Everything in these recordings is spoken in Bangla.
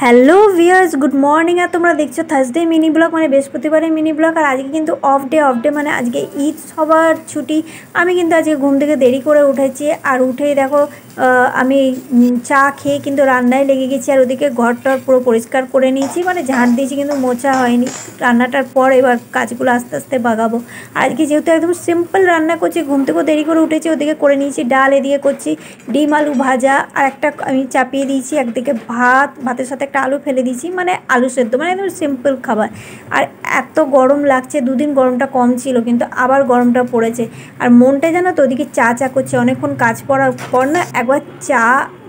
Hello viewers, good morning. আর তোমরা দেখছো থার্সডে মিনি ব্লগ, মানে বৃহস্পতিবারের মিনি ব্লগ। আর আজকে কিন্তু অফ ডে মানে আজকে ঈদ, সবার ছুটি। আমি কিন্তু আজকে ঘুম থেকে দেরি করে উঠেছি। আর উঠেই দেখো আমি চা খেয়ে কিন্তু রান্নায় লেগে গেছি। আর ওদিকে ঘরটা পুরো পরিষ্কার করে নিয়েছি, মানে ঝাঁট দিয়েছি কিন্তু মোছা হয়নি। রান্নাটার পর এবার কাজগুলো আস্তে আস্তে বাগাবো। আজকে যেহেতু একদম সিম্পল রান্না করছি, ঘুম থেকেও দেরি করে উঠেছি, ওদিকে করে নিয়েছি ডাল, এদিকে করছি ডিম আলু ভাজা। আর একটা আমি চাপিয়ে দিয়েছি একদিকে ভাতের সাথে একটা আলু ফেলে দিয়েছি, মানে আলু সেদ্ধ, মানে একদম সিম্পল খাবার। আর এত গরম লাগছে, দুদিন গরমটা কম ছিল কিন্তু আবার গরমটা পড়েছে। আর মনটা জানো তো ওদিকে চা করছে। অনেকক্ষণ কাজ করার পর না একবার চা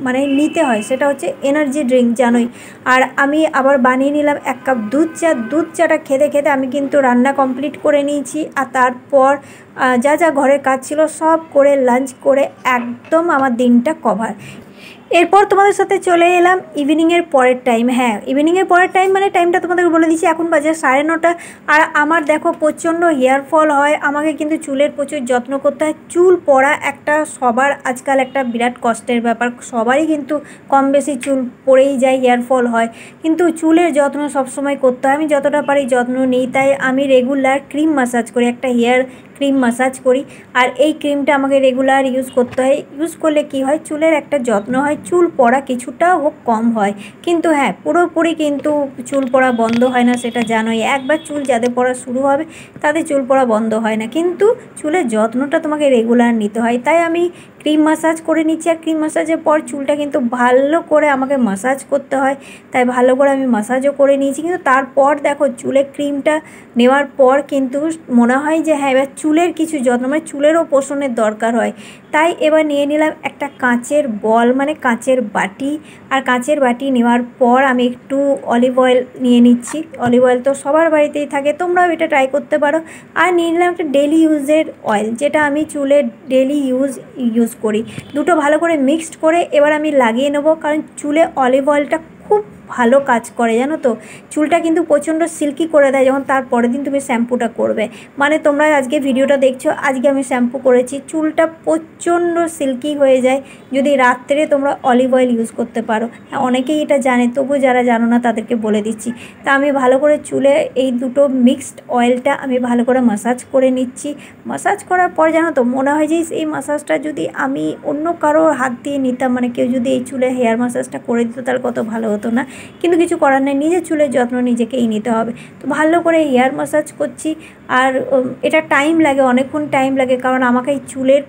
মানে নিতে হয়, সেটা হচ্ছে এনার্জি ড্রিঙ্ক জানোই। আর আমি আবার বানিয়ে নিলাম 1 কাপ দুধ চাটা খেতে খেতে আমি কিন্তু রান্না কমপ্লিট করে নিয়েছি। আর তারপর যা যা ঘরের কাজ ছিল সব করে লাঞ্চ করে একদম আমার দিনটা কভার। এরপর তোমাদের সাথে চলে এলাম ইভিনিংয়ের পরের টাইম। হ্যাঁ, ইভিনিংয়ের পরের টাইম মানে টাইমটা তোমাদেরকে বলে দিচ্ছি। এখন বাজে 9:30। আর আমার দেখো প্রচণ্ড হেয়ার ফল হয়, আমাকে কিন্তু চুলের প্রচুর যত্ন করতে হয়। চুল পড়া একটা সবার আজকাল একটা বিরাট কষ্টের ব্যাপার, সবারই কিন্তু কম বেশি চুল পড়েই যায়, হেয়ার ফল হয়। কিন্তু চুলের যত্ন সবসময় করতে হয়, আমি যতটা পারি যত্ন নিই। তাই আমি রেগুলার ক্রিম ম্যাসাজ করি, একটা হেয়ার ক্রিম ম্যাসাজ করি। আর এই ক্রিমটা আমাকে রেগুলার ইউজ করতে হয়। ইউজ করলে কি হয়, চুলের একটা যত্ন হয়, চুল পড়া কিছুটা হোক কম হয়। কিন্তু হ্যাঁ, পুরোপুরি কিন্তু চুল পড়া বন্ধ হয় না, সেটা জানোই। একবার চুল যাদের পড়া শুরু হবে তাদের চুল পড়া বন্ধ হয় না, কিন্তু চুলের যত্নটা তোমাকে রেগুলার নিতে হয়। তাই আমি ক্রিম ম্যাসাজ করে নিচ্ছি। আর ক্রিম ম্যাসাজের পর চুলটা কিন্তু ভালো করে আমাকে ম্যাসাজ করতে হয়, তাই ভালো করে আমি ম্যাসাজও করে নিয়েছি। কিন্তু তারপর দেখো চুলে ক্রিমটা নেওয়ার পর কিন্তু মনে হয় যে হ্যাঁ, এবার চুলের কিছু যত্ন, মানে চুলেরও পোষণের দরকার হয়। তাই এবার নিয়ে নিলাম একটা কাঁচের বল, মানে কাঁচের বাটি। আর কাঁচের বাটি নেওয়ার পর আমি একটু অলিভ অয়েল নিয়ে নিচ্ছি। অলিভ অয়েল তো সবার বাড়িতেই থাকে, তোমরাও এটা ট্রাই করতে পারো। আর নিয়ে নিলাম একটা ডেলি ইউজের অয়েল, যেটা আমি চুলের ডেলি ইউজ করি। দুটো ভালো করে মিক্সড করে এবার আমি লাগিয়ে নেবো, কারণ চুলে অলিভ অয়েলটা খুব ভালো কাজ করে জানো তো। চুলটা কিন্তু প্রচণ্ড সিল্কি করে দেয় যখন তারপরের দিন তুমি শ্যাম্পুটা করবে। মানে তোমরা আজকে ভিডিওটা দেখছো, আজকে আমি শ্যাম্পু করেছি, চুলটা প্রচণ্ড সিল্কি হয়ে যায় যদি রাত্রে তোমরা অলিভ অয়েল ইউজ করতে পারো। হ্যাঁ, অনেকেই এটা জানে, তবু যারা জানো না তাদেরকে বলে দিচ্ছি। তা আমি ভালো করে চুলে এই দুটো মিক্সড অয়েলটা আমি ভালো করে ম্যাসাজ করে নিচ্ছি। ম্যাসাজ করার পর জানো তো মনে হয় যে এই ম্যাসাজটা যদি আমি অন্য কারোর হাত দিয়ে নিতাম, মানে কেউ যদি এই চুলে হেয়ার ম্যাসাজটা করে দিত তাহলে কত ভালো হতো না। কিন্তু কিছু করার নেই, নিজের চুলের যত্ন নিজেকেই নিতে হবে। তো ভালো করে হেয়ার ম্যাসাজ করছি। আর এটা টাইম লাগে, অনেকক্ষণ টাইম লাগে, কারণ আমাকে এই চুলের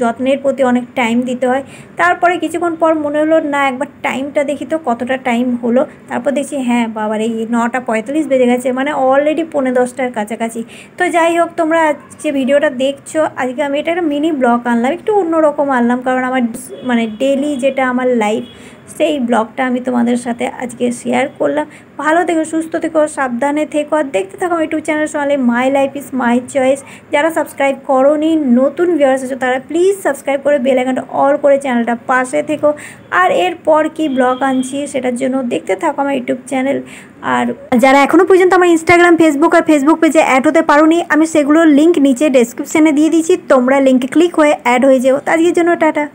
যত্নের প্রতি অনেক টাইম দিতে হয়। তারপরে কিছুক্ষণ পর মনে হলো না একবার টাইমটা দেখি তো কতটা টাইম হলো। তারপর দেখছি হ্যাঁ বাবার এই 9:45 বেজে গেছে, মানে অলরেডি 9:45-টার কাছাকাছি। তো যাই হোক, তোমরা যে ভিডিওটা দেখছো আজকে আমি এটা একটা মিনি ব্লগ আনলাম, একটু অন্যরকম আনলাম, কারণ আমার মানে ডেলি যেটা আমার লাইফ সেই ব্লগটা আমি তোমাদের সাথে আজকে শেয়ার করলাম। ভালো থেকো, সুস্থ থেকো, সাবধানে থেকো। আর দেখতে থাকো আমার YouTube channel Sonali my life is my choice. যারা সাবস্ক্রাইব করোনি, নতুন ভিউয়ার্স আছো, তারা প্লিজ সাবস্ক্রাইব করে বেল আইকনটা অল করে চ্যানেলটা পাশে থেকো। আর এরপর কি ব্লগ আনছি সেটার জন্য দেখতে থাকো আমার ইউটিউব চ্যানেল। আর যারা এখনও পর্যন্ত আমার ইনস্টাগ্রাম, ফেসবুক পেজে অ্যাড হতে পারোনি, আমি সেগুলোর লিঙ্ক নিচে ডেসক্রিপশানে দিয়ে দিচ্ছি, তোমরা লিঙ্কে ক্লিক হয়ে অ্যাড হয়ে যাও। আজকের জন্য টাটা।